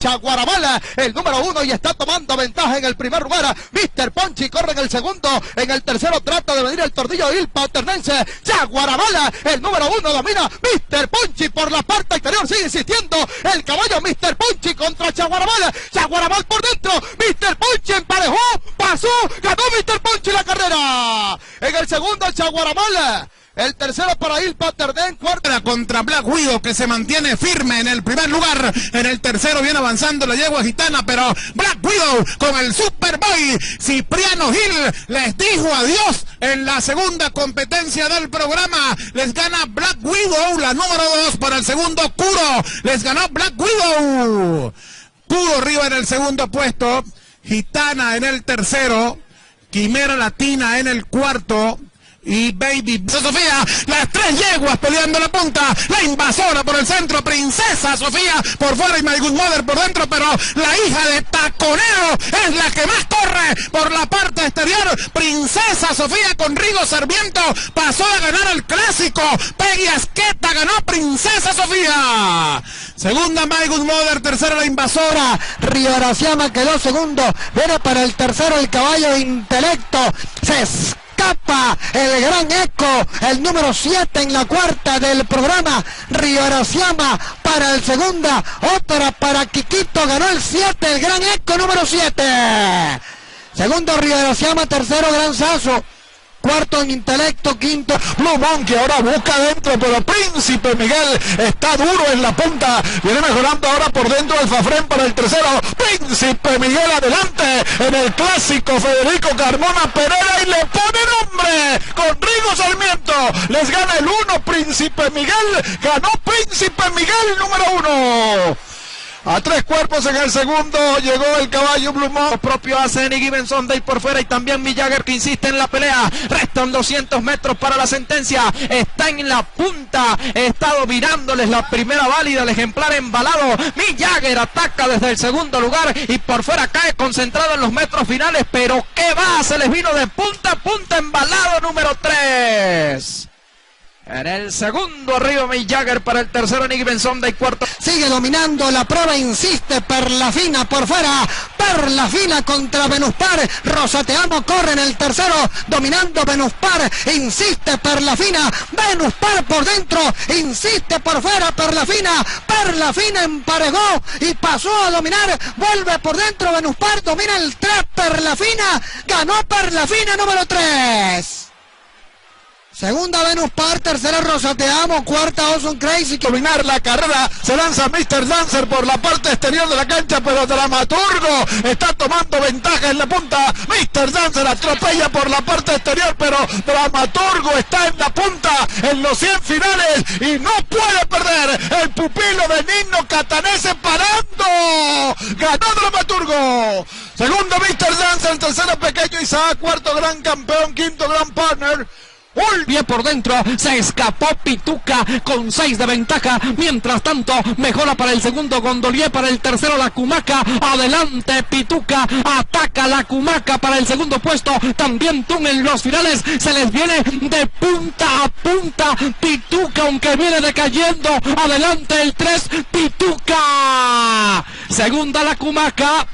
Chaguaramal, el número 1, y está tomando ventaja en el primer lugar. Mr. Ponchi corre en el segundo, en el tercero trata de venir el tordillo Il Paternense. Chaguaramal, el número 1, domina Mr. Ponchi por la parte exterior, sigue insistiendo el caballo Mr. Ponchi contra Chaguaramal. Chaguaramal por dentro, Mr. Ponchi emparejó, pasó, ganó Mr. Ponchi la carrera. En el segundo Chaguaramal. El tercero para Il Paternense, cuarta contra Black Widow, que se mantiene firme en el primer lugar. En el tercero viene avanzando la yegua gitana, pero Black Widow con el Superboy Cipriano Gil les dijo adiós en la segunda competencia del programa. Les gana Black Widow, la número 2, para el segundo Curo. Les ganó Black Widow. Curo arriba en el segundo puesto, Gitana en el tercero, Quimera Latina en el cuarto, y Baby Sofía, las tres yeguas peleando la punta, la invasora por el centro, Princesa Sofía por fuera y My Good Mother por dentro, pero la hija de Taconero es la que más corre por la parte exterior. Princesa Sofía con Rigo Sarmiento pasó a ganar el clásico. Peggy Asqueta ganó Princesa Sofía. Segunda My Good Mother, tercera la invasora. Río Araciama quedó segundo, viene para el tercero el caballo Intelecto. Se escapa el gran Eco, el número 7 en la cuarta del programa. Río Araciama para el segunda, otra para Quiquito, ganó el 7, el gran Eco número 7. Segundo Río Araciama, tercero Gran Sazo, cuarto en Intelecto, quinto Blue Monkey, ahora busca adentro, pero Príncipe Miguel está duro en la punta, viene mejorando ahora por dentro Alfafren para el tercero. Príncipe Miguel adelante en el clásico Federico Carmona Pereira y le pone nombre con Rigo Sarmiento. Les gana el 1 Príncipe Miguel, ganó Príncipe Miguel número 1. A tres cuerpos en el segundo llegó el caballo Blue Monkey. Propio hace Any Given Sunday por fuera y también Mick Jagger, que insiste en la pelea. Restan 200 metros para la sentencia. Está en la punta, está dominándoles la primera válida, el ejemplar embalado. Mick Jagger ataca desde el segundo lugar y por fuera cae concentrado en los metros finales. Pero qué va, se les vino de punta a punta embalado número 3. En el segundo arriba Mick Jagger, para el tercero Nick Benson de cuarto. Sigue dominando la prueba, insiste Perlafina por fuera, Perlafina contra Venuspar. Rosateamo corre en el tercero, dominando Venuspar, insiste Perlafina, Venuspar por dentro, insiste por fuera Perlafina, Perlafina emparejó y pasó a dominar, vuelve por dentro Venuspar, domina el 3 Perlafina, ganó Perlafina número 3. Segunda Venuspar, tercera Rosateamo, cuarta Awesome Crazy. Dominar la carrera, se lanza Mr. Dancer por la parte exterior de la cancha, pero Dramaturgo está tomando ventaja en la punta. Mr. Dancer atropella por la parte exterior, pero Dramaturgo está en la punta en los 100 finales y no puede perder. El pupilo de Nino Catanese parando. Ganó Dramaturgo. Segundo Mr. Dancer, tercero Pequeño Isaac, cuarto Gran Campeón, quinto Gran Partner. Volvió por dentro, se escapó Pituca con 6 de ventaja. Mientras tanto, mejora para el segundo Gondolier, para el tercero la Cumaca. Adelante Pituca, ataca la Cumaca para el segundo puesto. También Tun en los finales, se les viene de punta a punta. Pituca, aunque viene decayendo. Adelante el 3, Pituca. Segunda la Cumaca.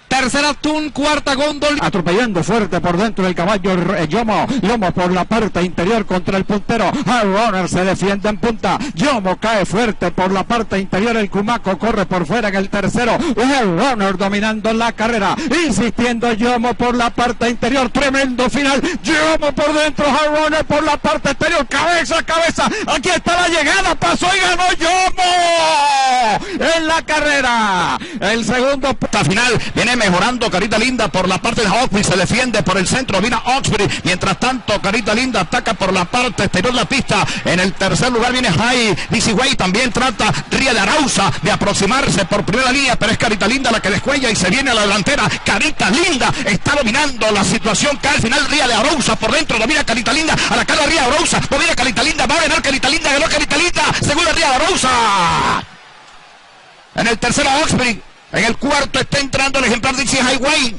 Tercera Tun, cuarta Gondol. Atropellando fuerte por dentro el caballo Yomo. Yomo por la parte interior contra el puntero. Hard Runner se defiende en punta. Yomo cae fuerte por la parte interior. El Cumaco corre por fuera en el tercero. Hard Runner dominando la carrera. Insistiendo Yomo por la parte interior. Tremendo final. Yomo por dentro. Hard Runner por la parte exterior. Cabeza a cabeza. Aquí está la llegada. Pasó y ganó Yomo en la carrera. El segundo. Hasta final viene mejorando Carita Linda por la parte de Oxbury, se defiende por el centro, vino Oxbury, mientras tanto Carita Linda ataca por la parte exterior de la pista. En el tercer lugar viene High Dizzy Way, también trata Ría de Arauza de aproximarse por primera línea, pero es Carita Linda la que descuella y se viene a la delantera. Carita Linda está dominando la situación, cae al final Ría de Arauza por dentro, domina Carita Linda, a la cara Ría de Arauza, domina Carita Linda, va a ganar Carita Linda, ganó Carita Linda, segunda Ría de Arauza. En el tercero Oxbury. En el cuarto está entrando el ejemplar Dixie Highway.